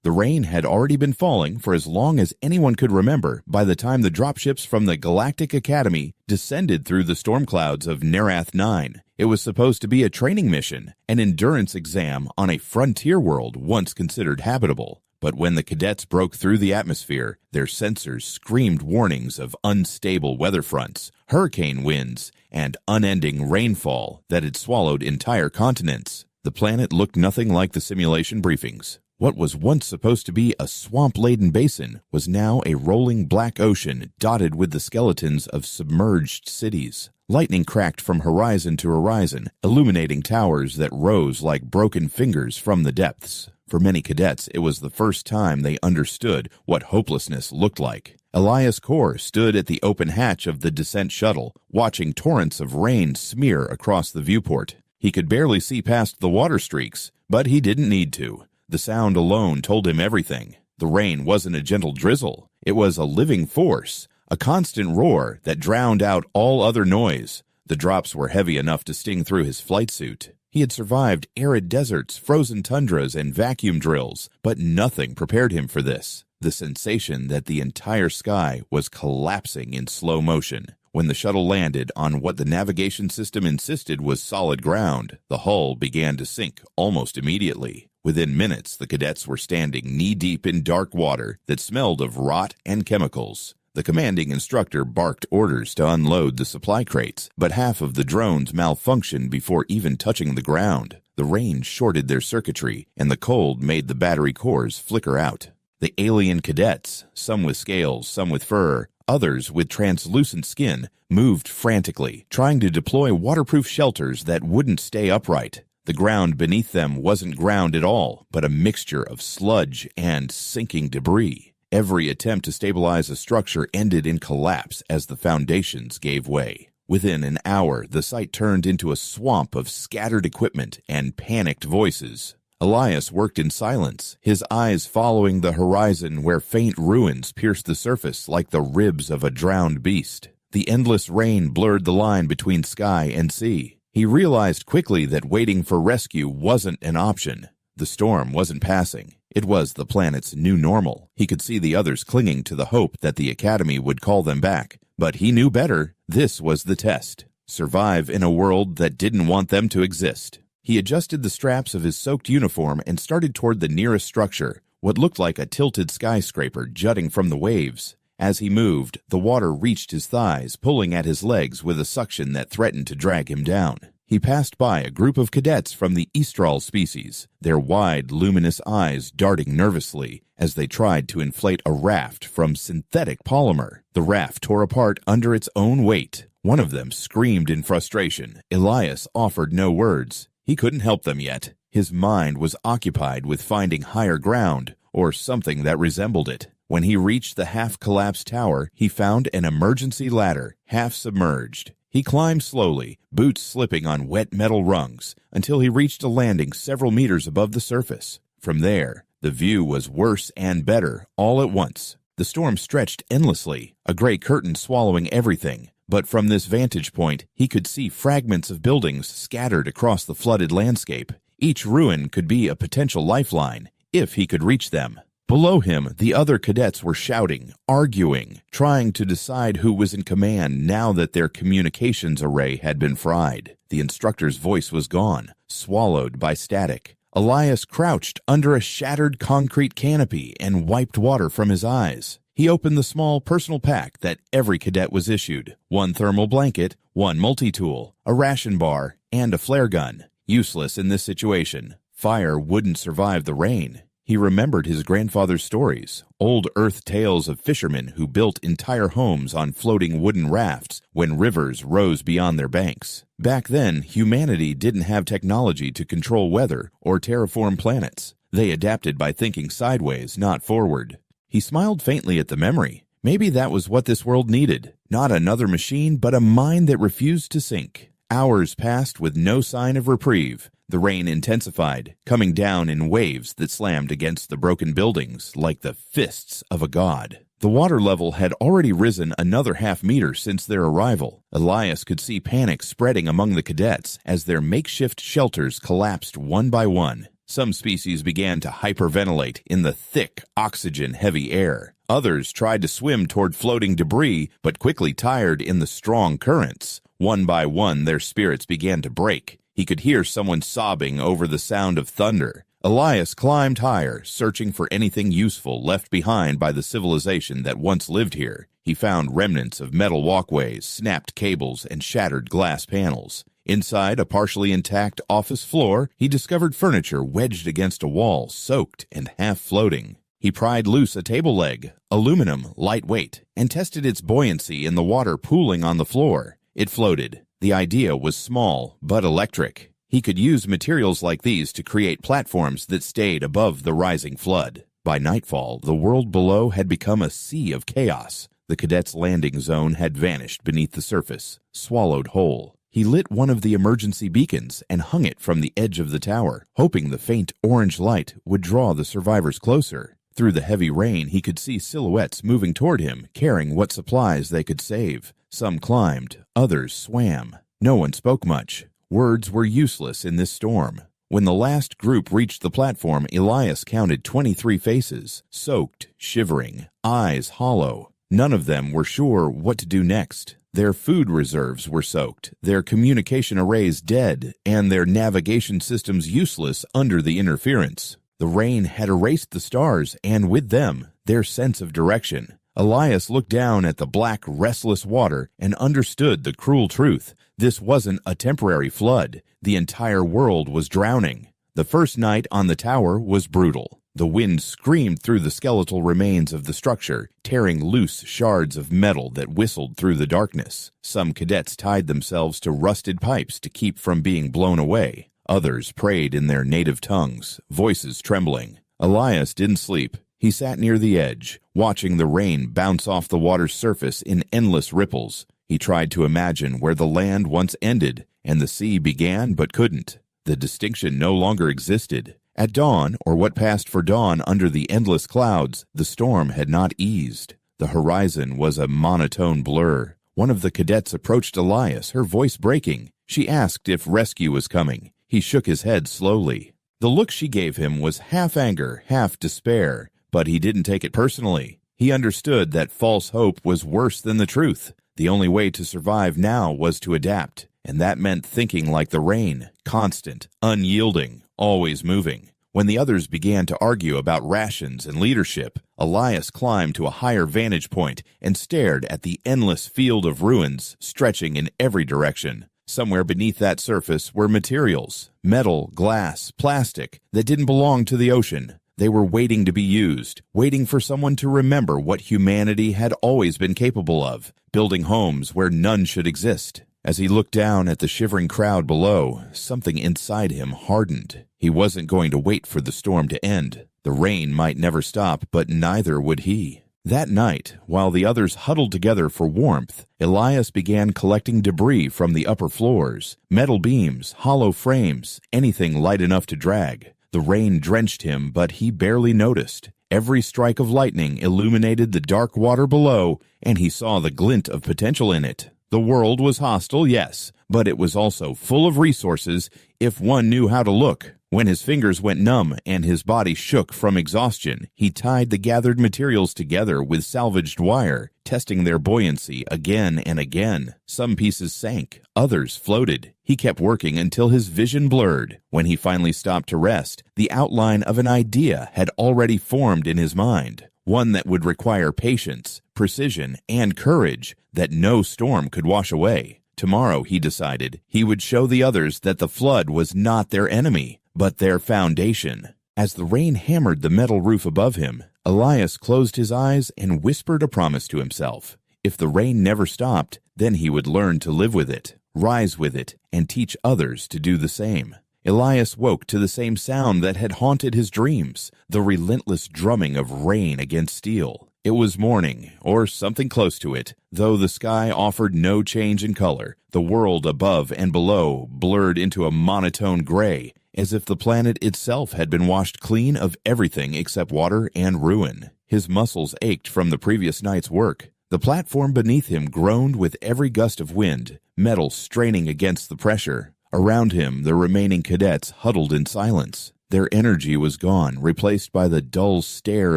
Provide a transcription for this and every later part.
The rain had already been falling for as long as anyone could remember by the time the dropships from the Galactic Academy descended through the storm clouds of Nerath 9. It was supposed to be a training mission, an endurance exam on a frontier world once considered habitable. But when the cadets broke through the atmosphere, their sensors screamed warnings of unstable weather fronts, hurricane winds, and unending rainfall that had swallowed entire continents. The planet looked nothing like the simulation briefings. What was once supposed to be a swamp-laden basin was now a rolling black ocean dotted with the skeletons of submerged cities. Lightning cracked from horizon to horizon, illuminating towers that rose like broken fingers from the depths. For many cadets, it was the first time they understood what hopelessness looked like. Elias Corr stood at the open hatch of the descent shuttle, watching torrents of rain smear across the viewport. He could barely see past the water streaks, but he didn't need to. The sound alone told him everything. The rain wasn't a gentle drizzle. It was a living force, a constant roar that drowned out all other noise. The drops were heavy enough to sting through his flight suit. He had survived arid deserts, frozen tundras, and vacuum drills, but nothing prepared him for this. The sensation that the entire sky was collapsing in slow motion. When the shuttle landed on what the navigation system insisted was solid ground, the hull began to sink almost immediately. Within minutes, the cadets were standing knee-deep in dark water that smelled of rot and chemicals. The commanding instructor barked orders to unload the supply crates, but half of the drones malfunctioned before even touching the ground. The rain shorted their circuitry, and the cold made the battery cores flicker out. The alien cadets, some with scales, some with fur, others with translucent skin, moved frantically, trying to deploy waterproof shelters that wouldn't stay upright. The ground beneath them wasn't ground at all, but a mixture of sludge and sinking debris. Every attempt to stabilize a structure ended in collapse as the foundations gave way. Within an hour, the site turned into a swamp of scattered equipment and panicked voices. Elias worked in silence, his eyes following the horizon where faint ruins pierced the surface like the ribs of a drowned beast. The endless rain blurred the line between sky and sea. He realized quickly that waiting for rescue wasn't an option. The storm wasn't passing. It was the planet's new normal. He could see the others clinging to the hope that the Academy would call them back. But he knew better. This was the test. Survive in a world that didn't want them to exist. He adjusted the straps of his soaked uniform and started toward the nearest structure, what looked like a tilted skyscraper jutting from the waves. As he moved, the water reached his thighs, pulling at his legs with a suction that threatened to drag him down. He passed by a group of cadets from the Estral species, their wide, luminous eyes darting nervously as they tried to inflate a raft from synthetic polymer. The raft tore apart under its own weight. One of them screamed in frustration. Elias offered no words. He couldn't help them yet. His mind was occupied with finding higher ground, or something that resembled it. When he reached the half-collapsed tower, he found an emergency ladder, half-submerged. He climbed slowly, boots slipping on wet metal rungs, until he reached a landing several meters above the surface. From there, the view was worse and better, all at once. The storm stretched endlessly, a gray curtain swallowing everything. But from this vantage point, he could see fragments of buildings scattered across the flooded landscape. Each ruin could be a potential lifeline, if he could reach them. Below him, the other cadets were shouting, arguing, trying to decide who was in command now that their communications array had been fried. The instructor's voice was gone, swallowed by static. Elias crouched under a shattered concrete canopy and wiped water from his eyes. He opened the small personal pack that every cadet was issued. One thermal blanket, one multi-tool, a ration bar, and a flare gun. Useless in this situation. Fire wouldn't survive the rain. He remembered his grandfather's stories, old earth tales of fishermen who built entire homes on floating wooden rafts when rivers rose beyond their banks. Back then, humanity didn't have technology to control weather or terraform planets. They adapted by thinking sideways, not forward. He smiled faintly at the memory. Maybe that was what this world needed. Not another machine, but a mind that refused to sink. Hours passed with no sign of reprieve. The rain intensified, coming down in waves that slammed against the broken buildings like the fists of a god. The water level had already risen another half-meter since their arrival. Elias could see panic spreading among the cadets as their makeshift shelters collapsed one by one. Some species began to hyperventilate in the thick, oxygen-heavy air. Others tried to swim toward floating debris, but quickly tired in the strong currents. One by one, their spirits began to break. He could hear someone sobbing over the sound of thunder. Elias climbed higher, searching for anything useful left behind by the civilization that once lived here. He found remnants of metal walkways, snapped cables, and shattered glass panels. Inside a partially intact office floor, he discovered furniture wedged against a wall, soaked and half-floating. He pried loose a table leg, aluminum, lightweight, and tested its buoyancy in the water pooling on the floor. It floated. The idea was small, but electric. He could use materials like these to create platforms that stayed above the rising flood. By nightfall, the world below had become a sea of chaos. The cadets' landing zone had vanished beneath the surface, swallowed whole. He lit one of the emergency beacons and hung it from the edge of the tower, hoping the faint orange light would draw the survivors closer. Through the heavy rain, he could see silhouettes moving toward him, carrying what supplies they could save. Some climbed, others swam. No one spoke much. Words were useless in this storm. When the last group reached the platform, Elias counted 23 faces, soaked, shivering, eyes hollow. None of them were sure what to do next. Their food reserves were soaked, their communication arrays dead, and their navigation systems useless under the interference. The rain had erased the stars, and with them, their sense of direction. Elias looked down at the black, restless water and understood the cruel truth. This wasn't a temporary flood. The entire world was drowning. The first night on the tower was brutal. The wind screamed through the skeletal remains of the structure, tearing loose shards of metal that whistled through the darkness. Some cadets tied themselves to rusted pipes to keep from being blown away. Others prayed in their native tongues, voices trembling. Elias didn't sleep. He sat near the edge, watching the rain bounce off the water's surface in endless ripples. He tried to imagine where the land once ended and the sea began but couldn't. The distinction no longer existed. At dawn, or what passed for dawn under the endless clouds, the storm had not eased. The horizon was a monotone blur. One of the cadets approached Elias, her voice breaking. She asked if rescue was coming. He shook his head slowly. The look she gave him was half anger, half despair, but he didn't take it personally. He understood that false hope was worse than the truth. The only way to survive now was to adapt, and that meant thinking like the rain, constant, unyielding, always moving. When the others began to argue about rations and leadership, Elias climbed to a higher vantage point and stared at the endless field of ruins stretching in every direction. Somewhere beneath that surface were materials, metal, glass, plastic, that didn't belong to the ocean. They were waiting to be used, waiting for someone to remember what humanity had always been capable of, building homes where none should exist. As he looked down at the shivering crowd below, something inside him hardened. He wasn't going to wait for the storm to end. The rain might never stop, but neither would he. That night, while the others huddled together for warmth, Elias began collecting debris from the upper floors, metal beams, hollow frames, anything light enough to drag. The rain drenched him, but he barely noticed. Every strike of lightning illuminated the dark water below, and he saw the glint of potential in it. The world was hostile, yes, but it was also full of resources if one knew how to look. When his fingers went numb and his body shook from exhaustion, he tied the gathered materials together with salvaged wire, testing their buoyancy again and again. Some pieces sank, others floated. He kept working until his vision blurred. When he finally stopped to rest, the outline of an idea had already formed in his mind, one that would require patience, precision, and courage that no storm could wash away. Tomorrow, he decided, he would show the others that the flood was not their enemy, but their foundation. As the rain hammered the metal roof above him, Elias closed his eyes and whispered a promise to himself. If the rain never stopped, then he would learn to live with it, rise with it, and teach others to do the same. Elias woke to the same sound that had haunted his dreams, the relentless drumming of rain against steel. It was morning, or something close to it, though the sky offered no change in color. The world above and below blurred into a monotone gray, as if the planet itself had been washed clean of everything except water and ruin. His muscles ached from the previous night's work. The platform beneath him groaned with every gust of wind, metal straining against the pressure. Around him, the remaining cadets huddled in silence. Their energy was gone, replaced by the dull stare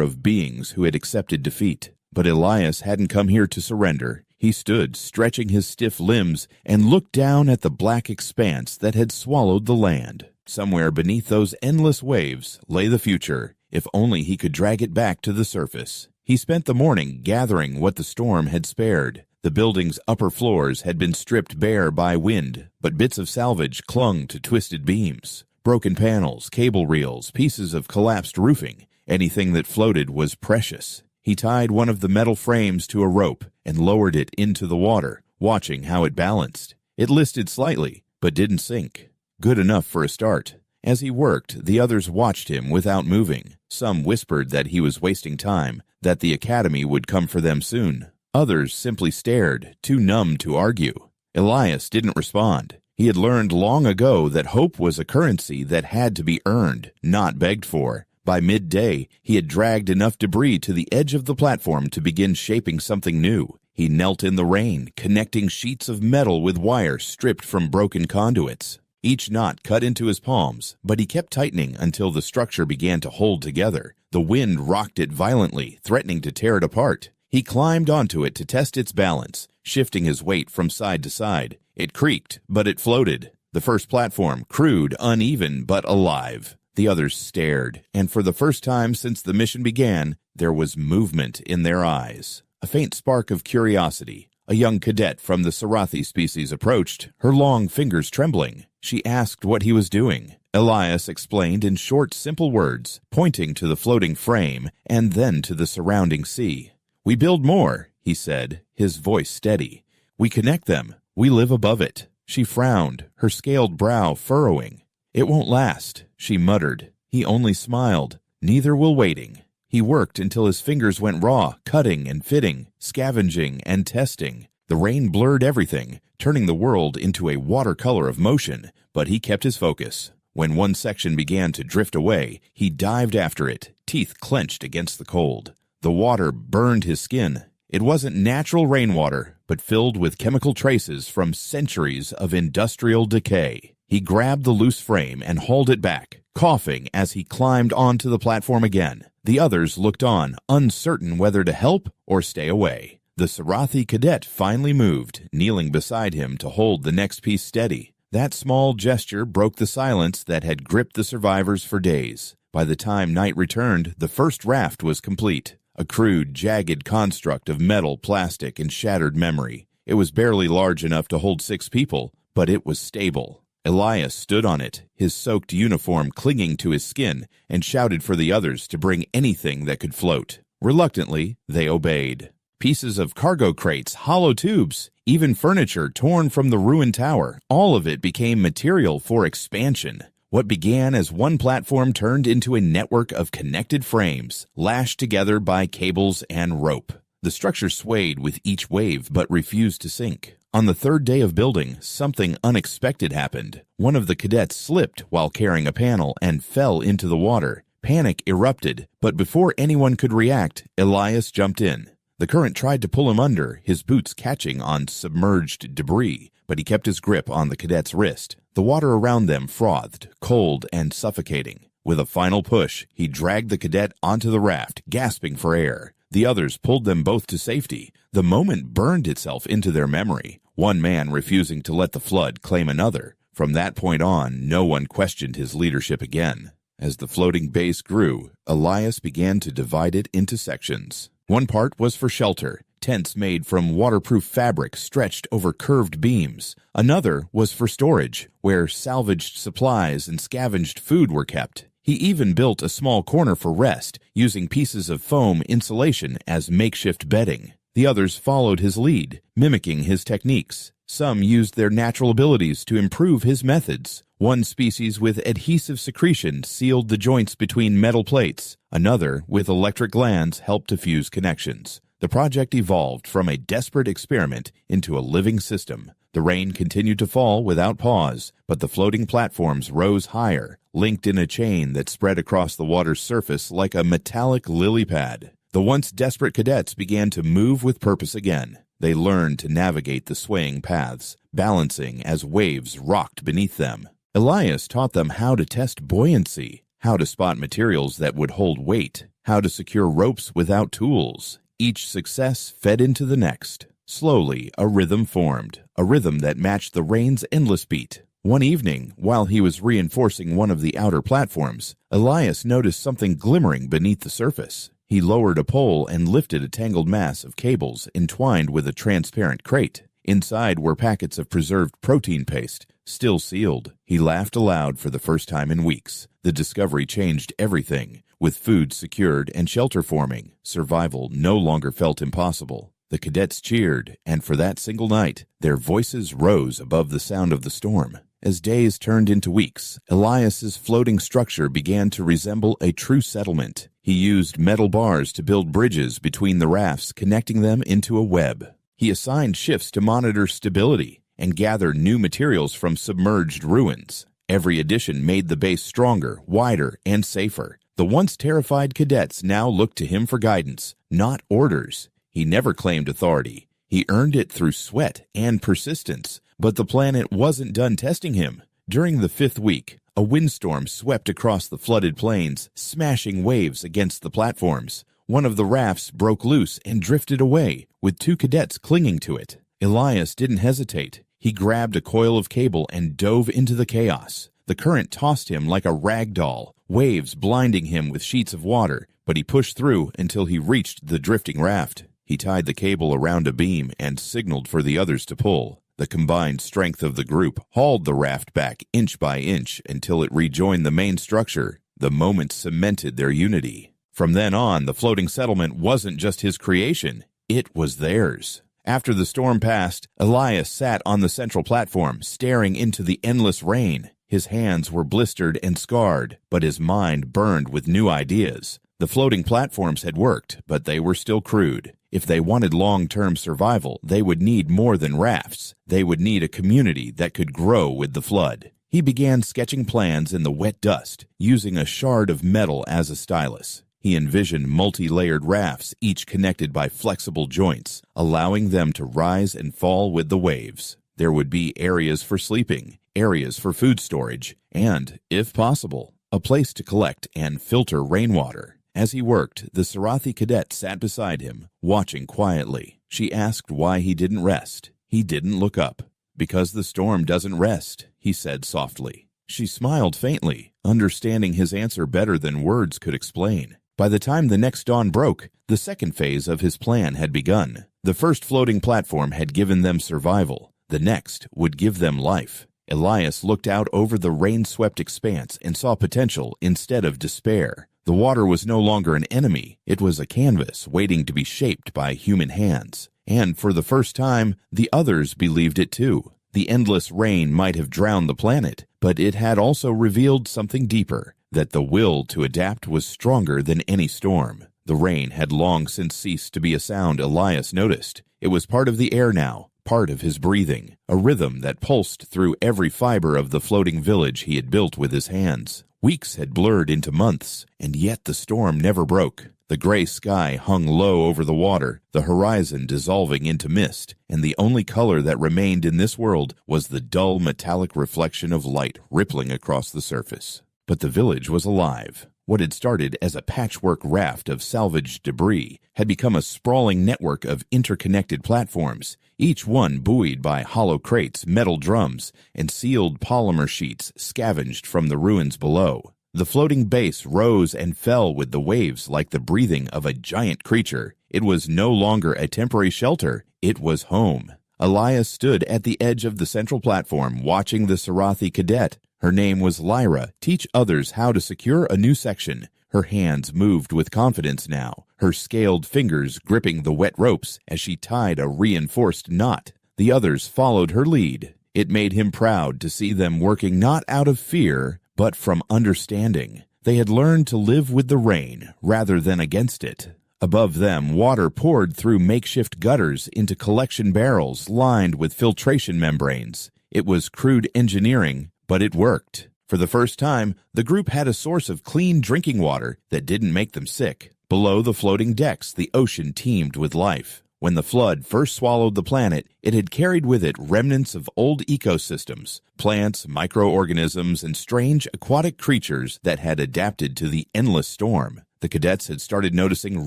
of beings who had accepted defeat. But Elias hadn't come here to surrender. He stood, stretching his stiff limbs, and looked down at the black expanse that had swallowed the land. Somewhere beneath those endless waves lay the future, if only he could drag it back to the surface. He spent the morning gathering what the storm had spared. The building's upper floors had been stripped bare by wind, but bits of salvage clung to twisted beams. Broken panels, cable reels, pieces of collapsed roofing. Anything that floated was precious. He tied one of the metal frames to a rope and lowered it into the water, watching how it balanced. It listed slightly, but didn't sink. Good enough for a start. As he worked, the others watched him without moving. Some whispered that he was wasting time, that the academy would come for them soon. Others simply stared, too numb to argue. Elias didn't respond. He had learned long ago that hope was a currency that had to be earned, not begged for. By midday, he had dragged enough debris to the edge of the platform to begin shaping something new. He knelt in the rain, connecting sheets of metal with wire stripped from broken conduits. Each knot cut into his palms, but he kept tightening until the structure began to hold together. The wind rocked it violently, threatening to tear it apart. He climbed onto it to test its balance, shifting his weight from side to side. It creaked, but it floated. The first platform, crude, uneven, but alive. The others stared, and for the first time since the mission began, there was movement in their eyes. A faint spark of curiosity. A young cadet from the Sarathi species approached, her long fingers trembling. She asked what he was doing. Elias explained in short, simple words, pointing to the floating frame and then to the surrounding sea. "We build more," he said, his voice steady. "We connect them. We live above it." She frowned, her scaled brow furrowing. "It won't last," she muttered. He only smiled. "Neither will waiting." He worked until his fingers went raw, cutting and fitting, scavenging and testing. The rain blurred everything, turning the world into a watercolor of motion, but he kept his focus. When one section began to drift away, he dived after it, teeth clenched against the cold. The water burned his skin. It wasn't natural rainwater, but filled with chemical traces from centuries of industrial decay. He grabbed the loose frame and hauled it back, coughing as he climbed onto the platform again. The others looked on, uncertain whether to help or stay away. The Sarathi cadet finally moved, kneeling beside him to hold the next piece steady. That small gesture broke the silence that had gripped the survivors for days. By the time night returned, the first raft was complete. A crude, jagged construct of metal, plastic, and shattered memory. It was barely large enough to hold 6 people, but it was stable. Elias stood on it, his soaked uniform clinging to his skin, and shouted for the others to bring anything that could float. Reluctantly, they obeyed. Pieces of cargo crates, hollow tubes, even furniture torn from the ruined tower, all of it became material for expansion. What began as one platform turned into a network of connected frames, lashed together by cables and rope. The structure swayed with each wave but refused to sink. On the 3rd day of building, something unexpected happened. One of the cadets slipped while carrying a panel and fell into the water. Panic erupted, but before anyone could react, Elias jumped in. The current tried to pull him under, his boots catching on submerged debris, but he kept his grip on the cadet's wrist. The water around them frothed, cold and suffocating. With a final push, he dragged the cadet onto the raft, gasping for air. The others pulled them both to safety. The moment burned itself into their memory, one man refusing to let the flood claim another. From that point on, no one questioned his leadership again. As the floating base grew, Elias began to divide it into sections. One part was for shelter, tents made from waterproof fabric stretched over curved beams. Another was for storage, where salvaged supplies and scavenged food were kept. He even built a small corner for rest, using pieces of foam insulation as makeshift bedding. The others followed his lead, mimicking his techniques. Some used their natural abilities to improve his methods. One species with adhesive secretion sealed the joints between metal plates. Another, with electric glands, helped to fuse connections. The project evolved from a desperate experiment into a living system. The rain continued to fall without pause, but the floating platforms rose higher, linked in a chain that spread across the water's surface like a metallic lily pad. The once desperate cadets began to move with purpose again. They learned to navigate the swaying paths, balancing as waves rocked beneath them. Elias taught them how to test buoyancy. how to spot materials that would hold weight, how to secure ropes without tools. Each success fed into the next. Slowly, a rhythm formed, a rhythm that matched the rain's endless beat. One evening, while he was reinforcing one of the outer platforms, Elias noticed something glimmering beneath the surface. He lowered a pole and lifted a tangled mass of cables entwined with a transparent crate. Inside were packets of preserved protein paste, still sealed. He laughed aloud for the first time in weeks. The discovery changed everything. With food secured and shelter forming, survival no longer felt impossible. The cadets cheered, and for that single night, their voices rose above the sound of the storm. As days turned into weeks, Elias's floating structure began to resemble a true settlement. He used metal bars to build bridges between the rafts, connecting them into a web. He assigned shifts to monitor stability and gather new materials from submerged ruins. Every addition made the base stronger, wider, and safer. The once terrified cadets now looked to him for guidance, not orders. He never claimed authority. He earned it through sweat and persistence. But the planet wasn't done testing him. During the 5th week, a windstorm swept across the flooded plains, smashing waves against the platforms. One of the rafts broke loose and drifted away, with 2 cadets clinging to it. Elias didn't hesitate. He grabbed a coil of cable and dove into the chaos. The current tossed him like a rag doll, waves blinding him with sheets of water, but he pushed through until he reached the drifting raft. He tied the cable around a beam and signaled for the others to pull. The combined strength of the group hauled the raft back inch by inch until it rejoined the main structure. The moment cemented their unity. From then on, the floating settlement wasn't just his creation, it was theirs. After the storm passed, Elias sat on the central platform, staring into the endless rain. His hands were blistered and scarred, but his mind burned with new ideas. The floating platforms had worked, but they were still crude. If they wanted long-term survival, they would need more than rafts. They would need a community that could grow with the flood. He began sketching plans in the wet dust, using a shard of metal as a stylus. He envisioned multi-layered rafts, each connected by flexible joints, allowing them to rise and fall with the waves. There would be areas for sleeping, areas for food storage, and, if possible, a place to collect and filter rainwater. As he worked, the Sarathi cadet sat beside him, watching quietly. She asked why he didn't rest. He didn't look up. "Because the storm doesn't rest," he said softly. She smiled faintly, understanding his answer better than words could explain. By the time the next dawn broke, the second phase of his plan had begun. The first floating platform had given them survival. The next would give them life. Elias looked out over the rain-swept expanse and saw potential instead of despair. The water was no longer an enemy. It was a canvas waiting to be shaped by human hands. And for the first time, the others believed it too. The endless rain might have drowned the planet, but it had also revealed something deeper, that the will to adapt was stronger than any storm. The rain had long since ceased to be a sound Elias noticed. It was part of the air now, part of his breathing, a rhythm that pulsed through every fiber of the floating village he had built with his hands. Weeks had blurred into months, and yet the storm never broke. The gray sky hung low over the water, the horizon dissolving into mist, and the only color that remained in this world was the dull metallic reflection of light rippling across the surface. But the village was alive. What had started as a patchwork raft of salvaged debris had become a sprawling network of interconnected platforms, each one buoyed by hollow crates, metal drums, and sealed polymer sheets scavenged from the ruins below. The floating base rose and fell with the waves like the breathing of a giant creature. It was no longer a temporary shelter, it was home. Elias stood at the edge of the central platform watching the Sarathi cadet. Her name was Lyra, teach others how to secure a new section. Her hands moved with confidence now, her scaled fingers gripping the wet ropes as she tied a reinforced knot. The others followed her lead. It made him proud to see them working not out of fear, but from understanding. They had learned to live with the rain rather than against it. Above them, water poured through makeshift gutters into collection barrels lined with filtration membranes. It was crude engineering, but it worked. For the first time, the group had a source of clean drinking water that didn't make them sick. Below the floating decks, the ocean teemed with life. When the flood first swallowed the planet, it had carried with it remnants of old ecosystems, plants, microorganisms, and strange aquatic creatures that had adapted to the endless storm. The cadets had started noticing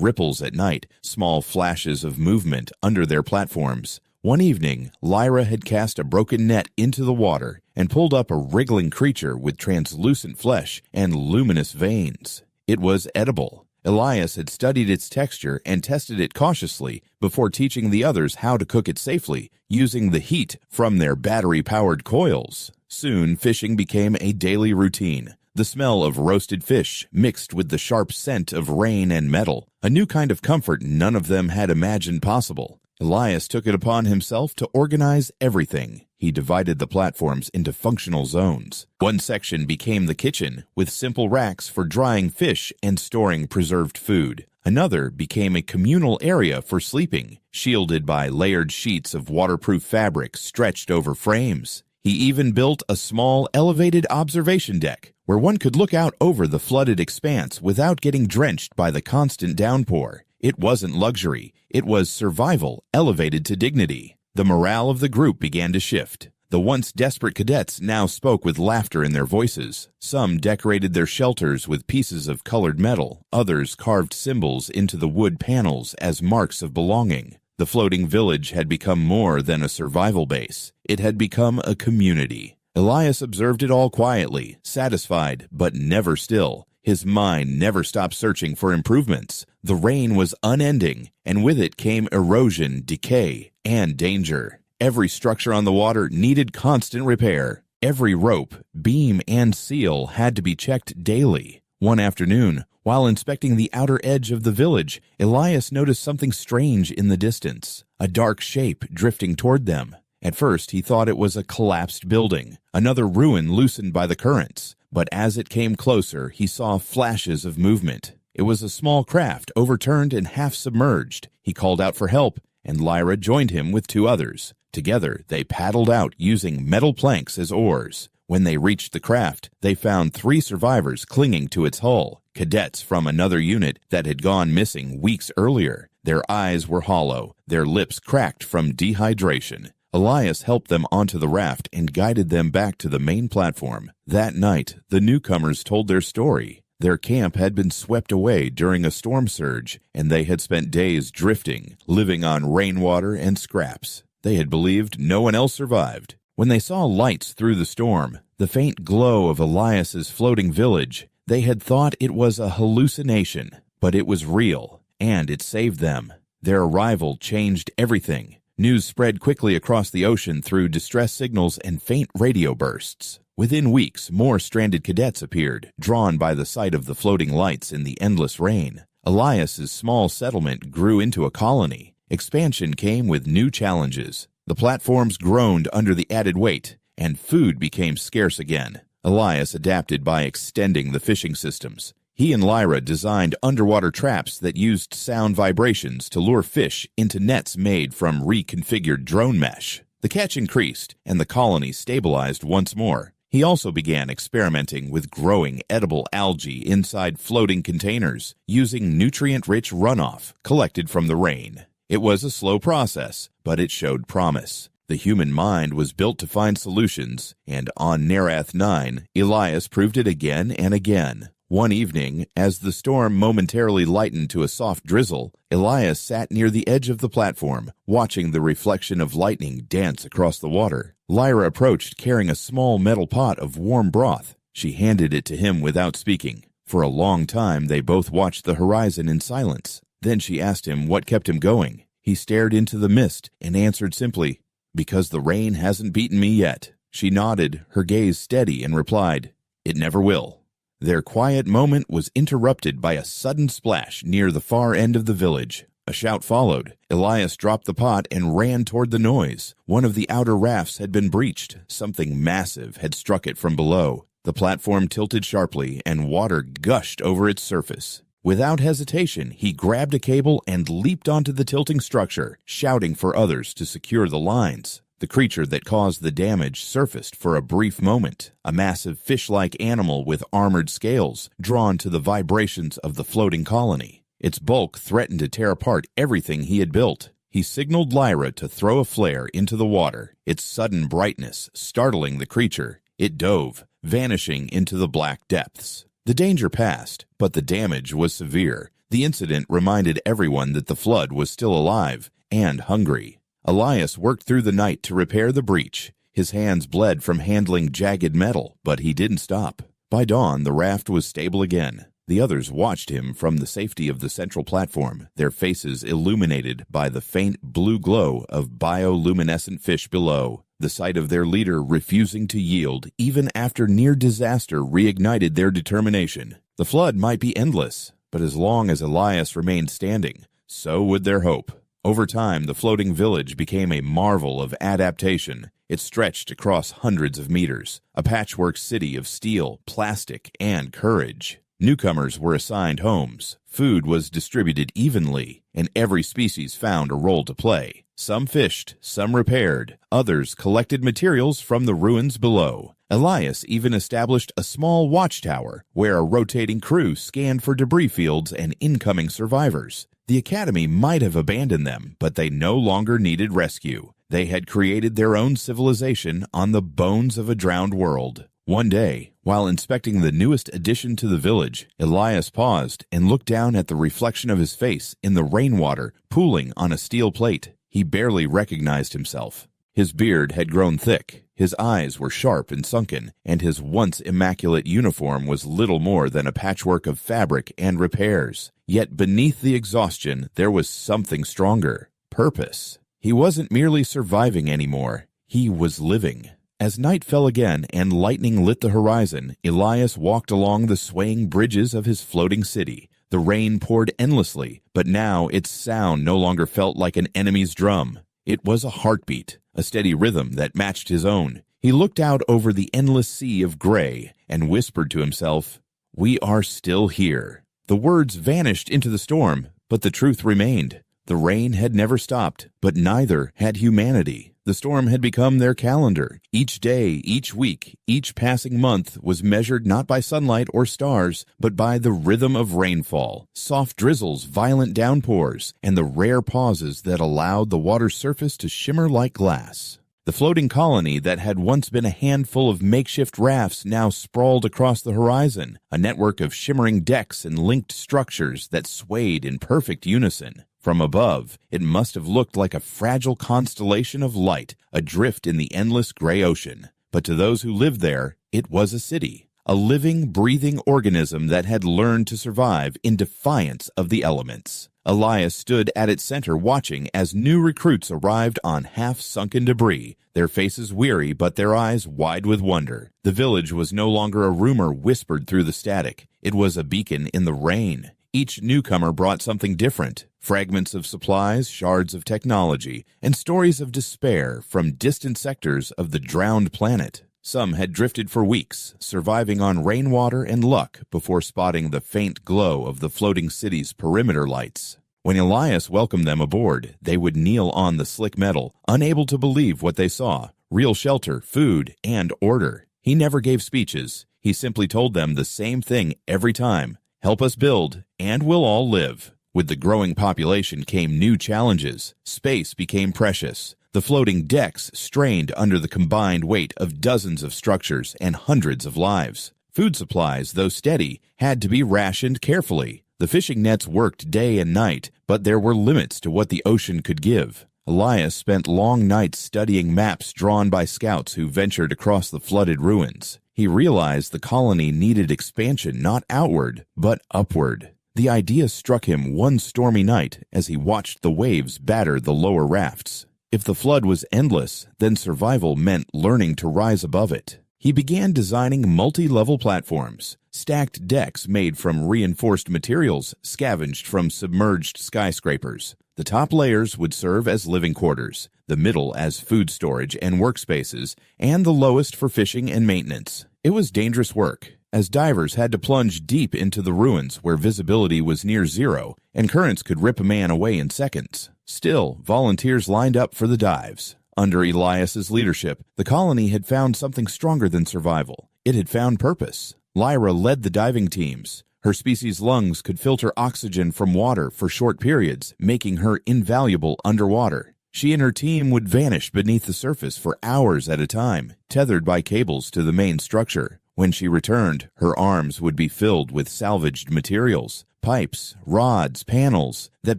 ripples at night, small flashes of movement under their platforms. One evening, Lyra had cast a broken net into the water and pulled up a wriggling creature with translucent flesh and luminous veins. It was edible. Elias had studied its texture and tested it cautiously before teaching the others how to cook it safely, using the heat from their battery-powered coils. Soon, fishing became a daily routine. The smell of roasted fish mixed with the sharp scent of rain and metal, a new kind of comfort none of them had imagined possible. Elias took it upon himself to organize everything. He divided the platforms into functional zones. One section became the kitchen, with simple racks for drying fish and storing preserved food. Another became a communal area for sleeping, shielded by layered sheets of waterproof fabric stretched over frames. He even built a small elevated observation deck, where one could look out over the flooded expanse without getting drenched by the constant downpour. It wasn't luxury. It was survival elevated to dignity. The morale of the group began to shift. The once desperate cadets now spoke with laughter in their voices. Some decorated their shelters with pieces of colored metal. Others carved symbols into the wood panels as marks of belonging. The floating village had become more than a survival base. It had become a community. Elias observed it all quietly, satisfied, but never still. His mind never stopped searching for improvements. The rain was unending, and with it came erosion, decay, and danger. Every structure on the water needed constant repair. Every rope, beam, and seal had to be checked daily. One afternoon, while inspecting the outer edge of the village, Elias noticed something strange in the distance, a dark shape drifting toward them. At first, he thought it was a collapsed building, another ruin loosened by the currents. But as it came closer, he saw flashes of movement. It was a small craft, overturned and half submerged. He called out for help, and Lyra joined him with two others. Together, they paddled out using metal planks as oars. When they reached the craft, they found 3 survivors clinging to its hull, cadets from another unit that had gone missing weeks earlier. Their eyes were hollow, their lips cracked from dehydration. Elias helped them onto the raft and guided them back to the main platform. That night, the newcomers told their story. Their camp had been swept away during a storm surge, and they had spent days drifting, living on rainwater and scraps. They had believed no one else survived. When they saw lights through the storm, the faint glow of Elias's floating village, they had thought it was a hallucination, but it was real, and it saved them. Their arrival changed everything. News spread quickly across the ocean through distress signals and faint radio bursts. Within weeks, more stranded cadets appeared, drawn by the sight of the floating lights in the endless rain. Elias's small settlement grew into a colony. Expansion came with new challenges. The platforms groaned under the added weight, and food became scarce again. Elias adapted by extending the fishing systems. He and Lyra designed underwater traps that used sound vibrations to lure fish into nets made from reconfigured drone mesh. The catch increased, and the colony stabilized once more. He also began experimenting with growing edible algae inside floating containers, using nutrient-rich runoff collected from the rain. It was a slow process, but it showed promise. The human mind was built to find solutions, and on Nerath 9, Elias proved it again and again. One evening, as the storm momentarily lightened to a soft drizzle, Elias sat near the edge of the platform, watching the reflection of lightning dance across the water. Lyra approached carrying a small metal pot of warm broth. She handed it to him without speaking. For a long time, they both watched the horizon in silence. Then she asked him what kept him going. He stared into the mist and answered simply, "Because the rain hasn't beaten me yet." She nodded, her gaze steady, and replied, "It never will." Their quiet moment was interrupted by a sudden splash near the far end of the village. A shout followed. Elias dropped the pot and ran toward the noise. One of the outer rafts had been breached. Something massive had struck it from below. The platform tilted sharply, and water gushed over its surface. Without hesitation, he grabbed a cable and leaped onto the tilting structure, shouting for others to secure the lines. The creature that caused the damage surfaced for a brief moment, a massive fish-like animal with armored scales, drawn to the vibrations of the floating colony. Its bulk threatened to tear apart everything he had built. He signaled Lyra to throw a flare into the water, its sudden brightness startling the creature. It dove, vanishing into the black depths. The danger passed, but the damage was severe. The incident reminded everyone that the flood was still alive and hungry. Elias worked through the night to repair the breach. His hands bled from handling jagged metal, but he didn't stop. By dawn, the raft was stable again. The others watched him from the safety of the central platform, their faces illuminated by the faint blue glow of bioluminescent fish below. The sight of their leader refusing to yield, even after near disaster, reignited their determination. The flood might be endless, but as long as Elias remained standing, so would their hope. Over time, the floating village became a marvel of adaptation. It stretched across hundreds of meters, a patchwork city of steel, plastic, and courage. Newcomers were assigned homes, food was distributed evenly, and every species found a role to play. Some fished, some repaired, others collected materials from the ruins below. Elias even established a small watchtower where a rotating crew scanned for debris fields and incoming survivors. The Academy might have abandoned them, but they no longer needed rescue. They had created their own civilization on the bones of a drowned world. One day, while inspecting the newest addition to the village, Elias paused and looked down at the reflection of his face in the rainwater pooling on a steel plate. He barely recognized himself. His beard had grown thick, his eyes were sharp and sunken, and his once immaculate uniform was little more than a patchwork of fabric and repairs. Yet beneath the exhaustion, there was something stronger: purpose. He wasn't merely surviving anymore, he was living. As night fell again and lightning lit the horizon, Elias walked along the swaying bridges of his floating city. The rain poured endlessly, but now its sound no longer felt like an enemy's drum. It was a heartbeat, a steady rhythm that matched his own. He looked out over the endless sea of gray and whispered to himself, "We are still here." The words vanished into the storm, but the truth remained. The rain had never stopped, but neither had humanity. The storm had become their calendar. Each day, each week, each passing month was measured not by sunlight or stars, but by the rhythm of rainfall, soft drizzles, violent downpours, and the rare pauses that allowed the water's surface to shimmer like glass. The floating colony that had once been a handful of makeshift rafts now sprawled across the horizon, a network of shimmering decks and linked structures that swayed in perfect unison. From above, it must have looked like a fragile constellation of light adrift in the endless gray ocean. But to those who lived there, it was a city, a living, breathing organism that had learned to survive in defiance of the elements. Elias stood at its center watching as new recruits arrived on half-sunken debris, their faces weary but their eyes wide with wonder. The village was no longer a rumor whispered through the static. It was a beacon in the rain. Each newcomer brought something different: fragments of supplies, shards of technology, and stories of despair from distant sectors of the drowned planet. Some had drifted for weeks, surviving on rainwater and luck before spotting the faint glow of the floating city's perimeter lights. When Elias welcomed them aboard, they would kneel on the slick metal, unable to believe what they saw: real shelter, food, and order. He never gave speeches. He simply told them the same thing every time: help us build, and we'll all live. With the growing population came new challenges. Space became precious. The floating decks strained under the combined weight of dozens of structures and hundreds of lives. Food supplies, though steady, had to be rationed carefully. The fishing nets worked day and night, but there were limits to what the ocean could give. Elias spent long nights studying maps drawn by scouts who ventured across the flooded ruins. He realized the colony needed expansion not outward, but upward. The idea struck him one stormy night as he watched the waves batter the lower rafts. If the flood was endless, then survival meant learning to rise above it. He began designing multi-level platforms, stacked decks made from reinforced materials scavenged from submerged skyscrapers. The top layers would serve as living quarters, the middle as food storage and workspaces, and the lowest for fishing and maintenance. It was dangerous work, as divers had to plunge deep into the ruins where visibility was near zero and currents could rip a man away in seconds. Still, volunteers lined up for the dives. Under Elias's leadership, the colony had found something stronger than survival. It had found purpose. Lyra led the diving teams, Her species' lungs could filter oxygen from water for short periods, making her invaluable underwater. She and her team would vanish beneath the surface for hours at a time, tethered by cables to the main structure. When she returned, her arms would be filled with salvaged materials, pipes, rods, panels, that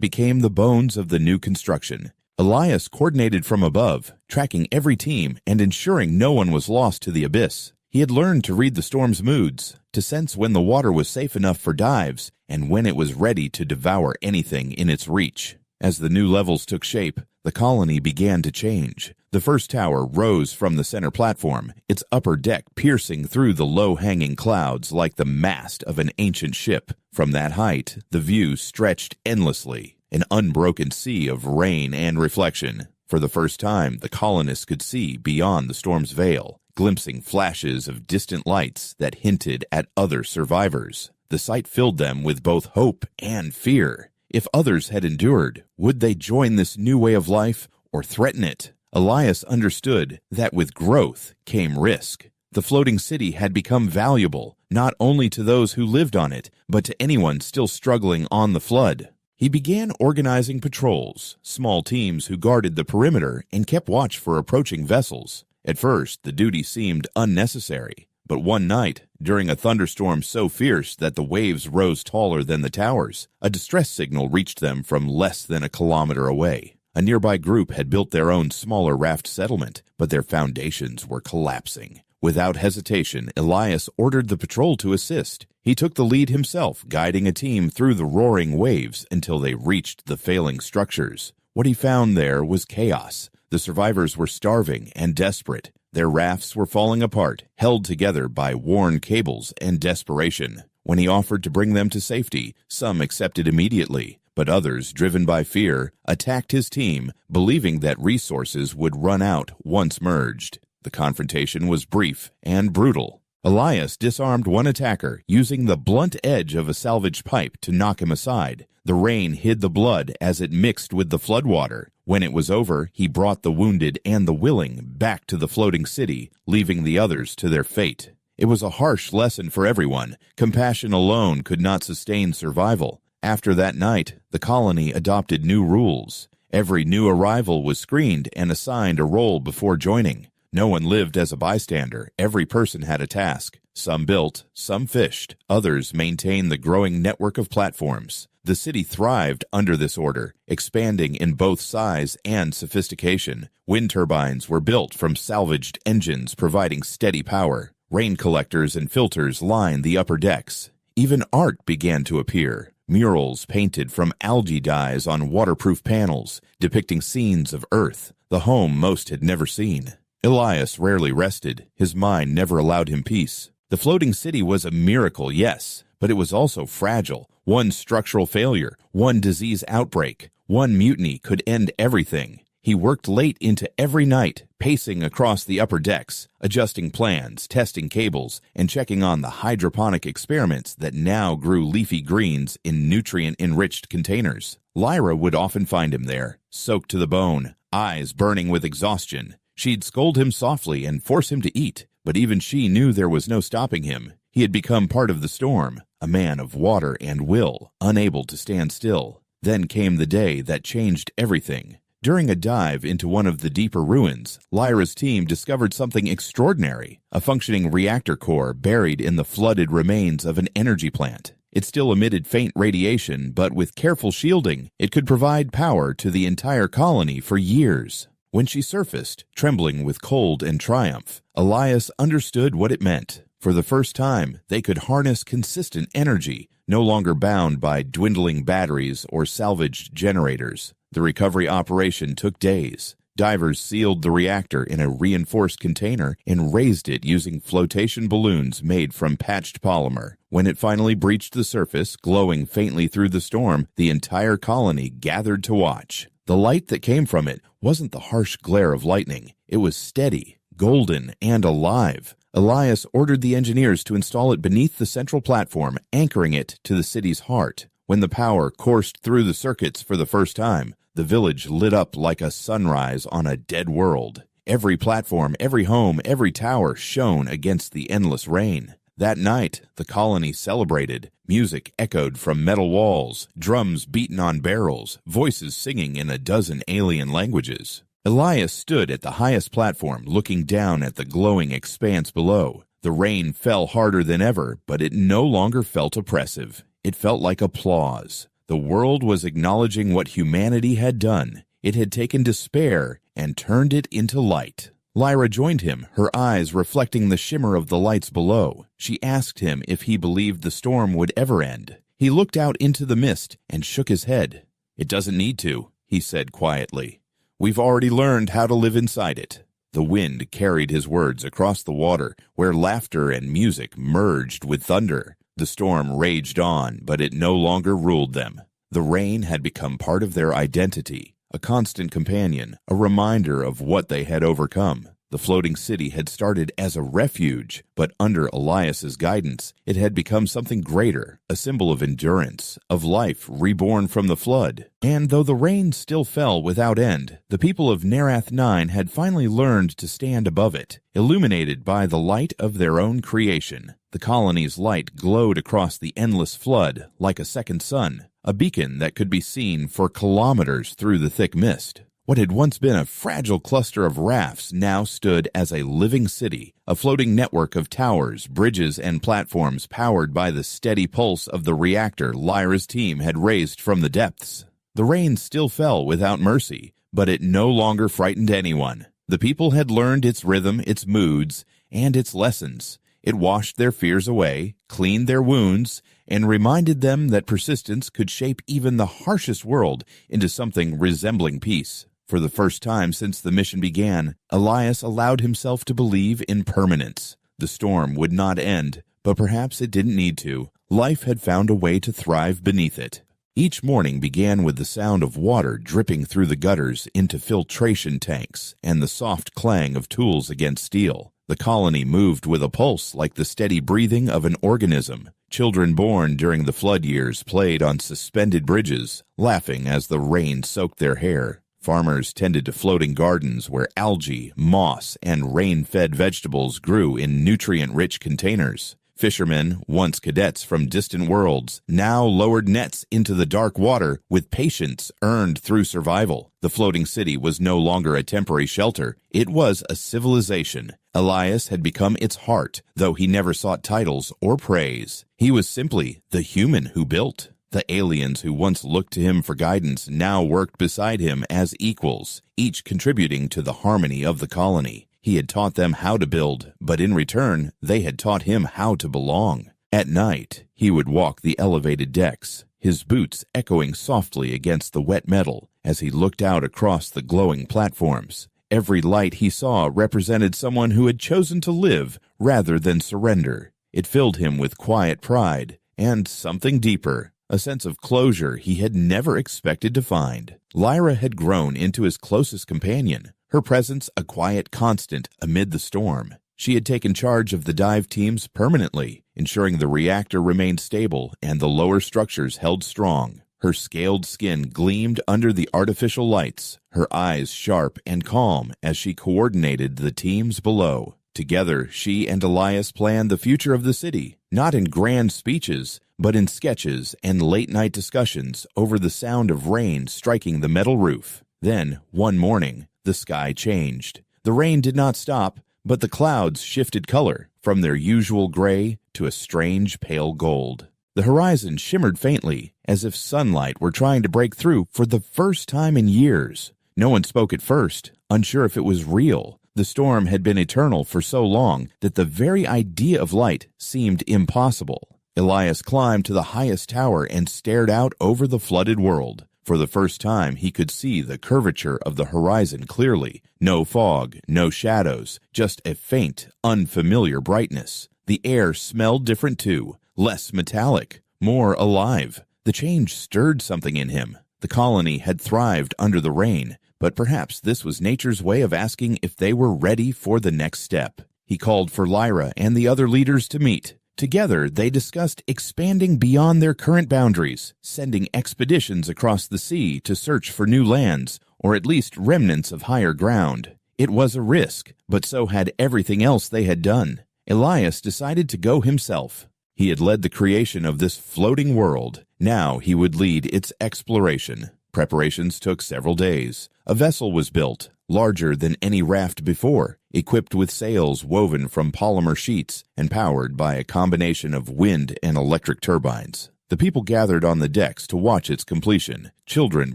became the bones of the new construction. Elias coordinated from above, tracking every team and ensuring no one was lost to the abyss. He had learned to read the storm's moods, to sense when the water was safe enough for dives, and when it was ready to devour anything in its reach. As the new levels took shape, the colony began to change. The first tower rose from the center platform, its upper deck piercing through the low-hanging clouds like the mast of an ancient ship. From that height, the view stretched endlessly, an unbroken sea of rain and reflection. For the first time, the colonists could see beyond the storm's veil, glimpsing flashes of distant lights that hinted at other survivors. The sight filled them with both hope and fear. If others had endured, would they join this new way of life or threaten it? Elias understood that with growth came risk. The floating city had become valuable, not only to those who lived on it, but to anyone still struggling on the flood. He began organizing patrols, small teams who guarded the perimeter and kept watch for approaching vessels. At first, the duty seemed unnecessary, but one night, during a thunderstorm so fierce that the waves rose taller than the towers, a distress signal reached them from less than a kilometer away. A nearby group had built their own smaller raft settlement, but their foundations were collapsing. Without hesitation, Elias ordered the patrol to assist. He took the lead himself, guiding a team through the roaring waves until they reached the failing structures. What he found there was chaos. The survivors were starving and desperate. Their rafts were falling apart, held together by worn cables and desperation. When he offered to bring them to safety, some accepted immediately, but others, driven by fear, attacked his team, believing that resources would run out once merged. The confrontation was brief and brutal. Elias disarmed one attacker, using the blunt edge of a salvaged pipe to knock him aside. The rain hid the blood as it mixed with the floodwater. When it was over, he brought the wounded and the willing back to the floating city, leaving the others to their fate. It was a harsh lesson for everyone. Compassion alone could not sustain survival. After that night, the colony adopted new rules. Every new arrival was screened and assigned a role before joining. No one lived as a bystander. Every person had a task. Some built, some fished, others maintained the growing network of platforms. The city thrived under this order, expanding in both size and sophistication. Wind turbines were built from salvaged engines, providing steady power. Rain collectors and filters lined the upper decks. Even art began to appear. Murals painted from algae dyes on waterproof panels, depicting scenes of Earth, the home most had never seen. Elias rarely rested. His mind never allowed him peace. The floating city was a miracle, yes, but it was also fragile. One structural failure, one disease outbreak, one mutiny could end everything. He worked late into every night, pacing across the upper decks, adjusting plans, testing cables, and checking on the hydroponic experiments that now grew leafy greens in nutrient-enriched containers. Lyra would often find him there, soaked to the bone, eyes burning with exhaustion. She'd scold him softly and force him to eat, but even she knew there was no stopping him. He had become part of the storm, a man of water and will, unable to stand still. Then came the day that changed everything. During a dive into one of the deeper ruins, Lyra's team discovered something extraordinary, a functioning reactor core buried in the flooded remains of an energy plant. It still emitted faint radiation, but with careful shielding, it could provide power to the entire colony for years. When she surfaced, trembling with cold and triumph, Elias understood what it meant. For the first time, they could harness consistent energy, no longer bound by dwindling batteries or salvaged generators. The recovery operation took days. Divers sealed the reactor in a reinforced container and raised it using flotation balloons made from patched polymer. When it finally breached the surface, glowing faintly through the storm, the entire colony gathered to watch. The light that came from it wasn't the harsh glare of lightning. It was steady, golden, and alive. Elias ordered the engineers to install it beneath the central platform, anchoring it to the city's heart. When the power coursed through the circuits for the first time, the village lit up like a sunrise on a dead world. Every platform, every home, every tower shone against the endless rain. That night, the colony celebrated. Music echoed from metal walls, drums beaten on barrels, voices singing in a dozen alien languages. Elias stood at the highest platform, looking down at the glowing expanse below. The rain fell harder than ever, but it no longer felt oppressive. It felt like applause. The world was acknowledging what humanity had done. It had taken despair and turned it into light. Lyra joined him, her eyes reflecting the shimmer of the lights below. She asked him if he believed the storm would ever end. He looked out into the mist and shook his head. "It doesn't need to," he said quietly. "We've already learned how to live inside it." The wind carried his words across the water, where laughter and music merged with thunder. The storm raged on, but it no longer ruled them. The rain had become part of their identity, a constant companion, a reminder of what they had overcome. The floating city had started as a refuge, but under Elias's guidance, it had become something greater, a symbol of endurance, of life reborn from the flood. And though the rain still fell without end, the people of Nerath 9 had finally learned to stand above it, illuminated by the light of their own creation. The colony's light glowed across the endless flood like a second sun, a beacon that could be seen for kilometers through the thick mist. What had once been a fragile cluster of rafts now stood as a living city, a floating network of towers, bridges, and platforms powered by the steady pulse of the reactor Lyra's team had raised from the depths. The rain still fell without mercy, but it no longer frightened anyone. The people had learned its rhythm, its moods, and its lessons. It washed their fears away, cleaned their wounds, and reminded them that persistence could shape even the harshest world into something resembling peace. For the first time since the mission began, Elias allowed himself to believe in permanence. The storm would not end, but perhaps it didn't need to. Life had found a way to thrive beneath it. Each morning began with the sound of water dripping through the gutters into filtration tanks and the soft clang of tools against steel. The colony moved with a pulse like the steady breathing of an organism. Children born during the flood years played on suspended bridges, laughing as the rain soaked their hair. Farmers tended to floating gardens where algae, moss, and rain-fed vegetables grew in nutrient-rich containers. Fishermen, once cadets from distant worlds, now lowered nets into the dark water with patience earned through survival. The floating city was no longer a temporary shelter. It was a civilization. Elias had become its heart, though he never sought titles or praise. He was simply the human who built. The aliens who once looked to him for guidance now worked beside him as equals, each contributing to the harmony of the colony. He had taught them how to build, but in return, they had taught him how to belong. At night, he would walk the elevated decks, his boots echoing softly against the wet metal as he looked out across the glowing platforms. Every light he saw represented someone who had chosen to live rather than surrender. It filled him with quiet pride and something deeper, a sense of closure he had never expected to find. Lyra had grown into his closest companion, her presence a quiet constant amid the storm. She had taken charge of the dive teams permanently, ensuring the reactor remained stable and the lower structures held strong. Her scaled skin gleamed under the artificial lights, her eyes sharp and calm as she coordinated the teams below. Together, she and Elias planned the future of the city, not in grand speeches, but in sketches and late-night discussions over the sound of rain striking the metal roof. Then, one morning, the sky changed. The rain did not stop, but the clouds shifted color from their usual gray to a strange pale gold. The horizon shimmered faintly, as if sunlight were trying to break through for the first time in years. No one spoke at first, unsure if it was real. The storm had been eternal for so long that the very idea of light seemed impossible. Elias climbed to the highest tower and stared out over the flooded world. For the first time, he could see the curvature of the horizon clearly. No fog, no shadows, just a faint, unfamiliar brightness. The air smelled different too, less metallic, more alive. The change stirred something in him. The colony had thrived under the rain, but perhaps this was nature's way of asking if they were ready for the next step. He called for Lyra and the other leaders to meet. Together, they discussed expanding beyond their current boundaries, sending expeditions across the sea to search for new lands, or at least remnants of higher ground. It was a risk, but so had everything else they had done. Elias decided to go himself. He had led the creation of this floating world. Now he would lead its exploration. Preparations took several days. A vessel was built, larger than any raft before, equipped with sails woven from polymer sheets and powered by a combination of wind and electric turbines. The people gathered on the decks to watch its completion. Children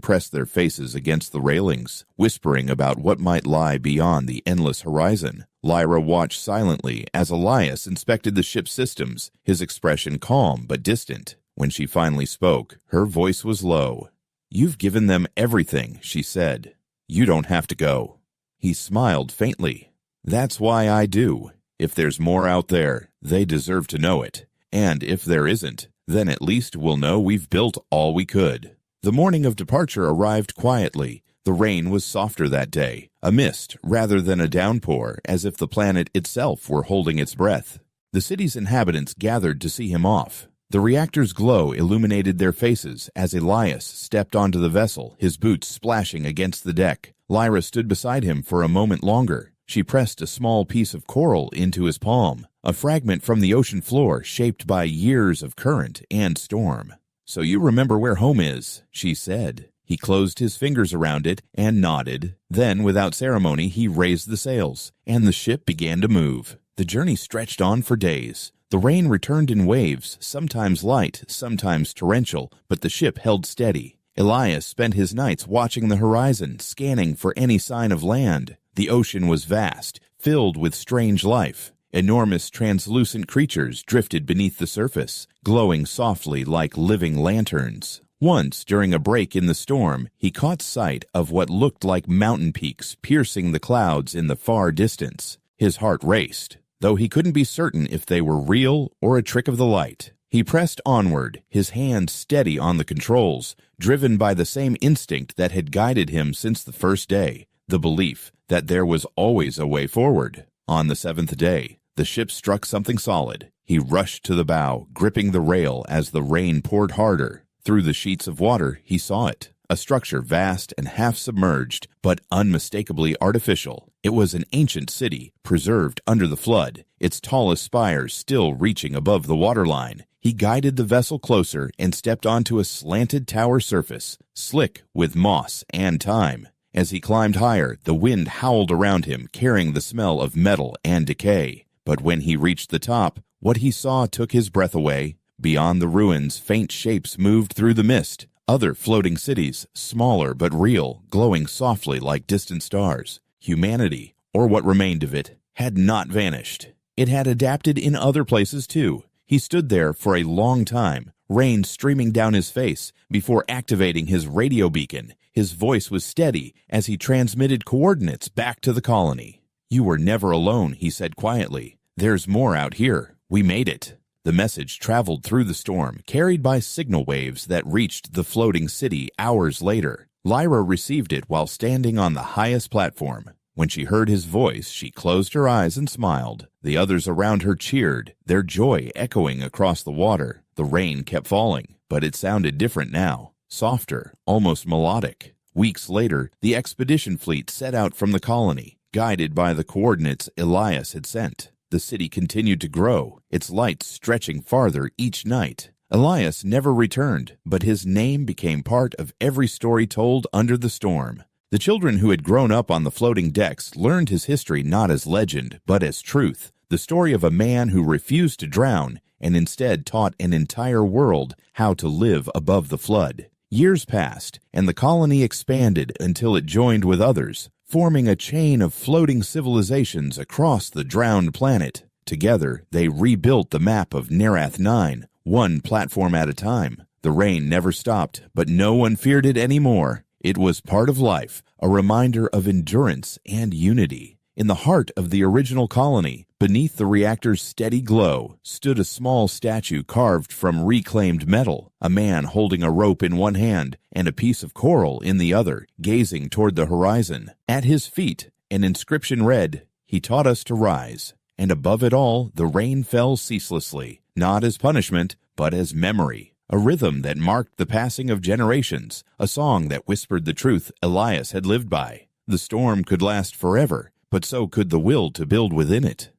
pressed their faces against the railings, whispering about what might lie beyond the endless horizon. Lyra watched silently as Elias inspected the ship's systems, his expression calm but distant. When she finally spoke, her voice was low. "You've given them everything," she said. "You don't have to go." He smiled faintly. "That's why I do. If there's more out there, they deserve to know it. And if there isn't, then at least we'll know we've built all we could." The morning of departure arrived quietly. The rain was softer that day, a mist rather than a downpour, as if the planet itself were holding its breath. The city's inhabitants gathered to see him off. The reactor's glow illuminated their faces as Elias stepped onto the vessel, his boots splashing against the deck. Lyra stood beside him for a moment longer. She pressed a small piece of coral into his palm, a fragment from the ocean floor shaped by years of current and storm. "So you remember where home is," she said. He closed his fingers around it and nodded. Then, without ceremony, he raised the sails, and the ship began to move. The journey stretched on for days. The rain returned in waves, sometimes light, sometimes torrential, but the ship held steady. Elias spent his nights watching the horizon, scanning for any sign of land. The ocean was vast, filled with strange life. Enormous translucent creatures drifted beneath the surface, glowing softly like living lanterns. Once, during a break in the storm, he caught sight of what looked like mountain peaks piercing the clouds in the far distance. His heart raced, though he couldn't be certain if they were real or a trick of the light. He pressed onward, his hand steady on the controls, driven by the same instinct that had guided him since the first day, the belief that there was always a way forward. On the 7th day, the ship struck something solid. He rushed to the bow, gripping the rail as the rain poured harder. Through the sheets of water, he saw it. A structure vast and half-submerged, but unmistakably artificial. It was an ancient city, preserved under the flood, its tallest spires still reaching above the waterline. He guided the vessel closer and stepped onto a slanted tower surface, slick with moss and time. As he climbed higher, the wind howled around him, carrying the smell of metal and decay. But when he reached the top, what he saw took his breath away. Beyond the ruins, faint shapes moved through the mist. Other floating cities, smaller but real, glowing softly like distant stars. Humanity, or what remained of it, had not vanished. It had adapted in other places too. He stood there for a long time, rain streaming down his face, before activating his radio beacon. His voice was steady as he transmitted coordinates back to the colony. "You were never alone," he said quietly. "There's more out here. We made it." The message traveled through the storm, carried by signal waves that reached the floating city hours later. Lyra received it while standing on the highest platform. When she heard his voice, she closed her eyes and smiled. The others around her cheered, their joy echoing across the water. The rain kept falling, but it sounded different now, softer, almost melodic. Weeks later, the expedition fleet set out from the colony, guided by the coordinates Elias had sent. The city continued to grow, its lights stretching farther each night. Elias never returned, but his name became part of every story told under the storm. The children who had grown up on the floating decks learned his history not as legend, but as truth, the story of a man who refused to drown and instead taught an entire world how to live above the flood. Years passed, and the colony expanded until it joined with others, forming a chain of floating civilizations across the drowned planet. Together, they rebuilt the map of Nerath 9, one platform at a time. The rain never stopped, but no one feared it anymore. It was part of life, a reminder of endurance and unity. In the heart of the original colony, beneath the reactor's steady glow, stood a small statue carved from reclaimed metal, a man holding a rope in one hand and a piece of coral in the other, gazing toward the horizon. At his feet, an inscription read, "He taught us to rise." And above it all, the rain fell ceaselessly, not as punishment, but as memory. A rhythm that marked the passing of generations, a song that whispered the truth Elias had lived by. The storm could last forever, but so could the will to build within it.